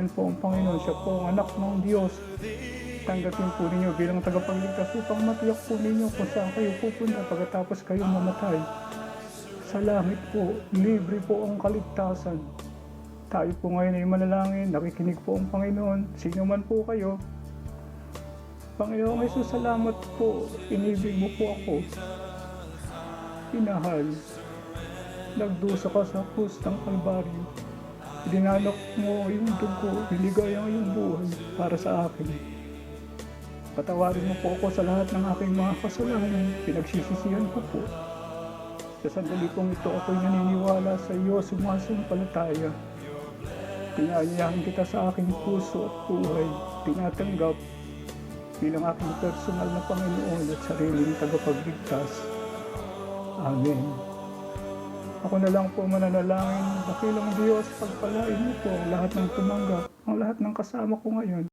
Yan po ang Panginoon, siya po ang anak ng Diyos. Tanggapin po ninyo bilang tagapagligtas upang matiyak po ninyo kung saan kayo pupunta pagkatapos kayo mamatay. Sa langit po, libre po ang kaligtasan. Tayo po ngayon ay manalangin, nakikinig po ang Panginoon, sino man po kayo. Panginoong Jesus, salamat po, inibig mo po ako. Inahal, nagdusa ka sa krus ng Kalbaryo. Dinalak mo yung dugo, binigay ang iyong buhay para sa akin. Patawarin mo po ako sa lahat ng aking mga kasalanan, pinagsisisihan ko po. Sa sandali pong ito ako'y naniniwala sa iyo, sumasampalataya. Pinaanyayahan kita sa aking puso at buhay, tinatanggap bilang aking personal na Panginoon at sariling tagapagligtas. Amen. Ako na lang po mananalangin, dakilang Diyos, pagpalain mo po ang lahat ng tumanggap, ang lahat ng kasama ko ngayon.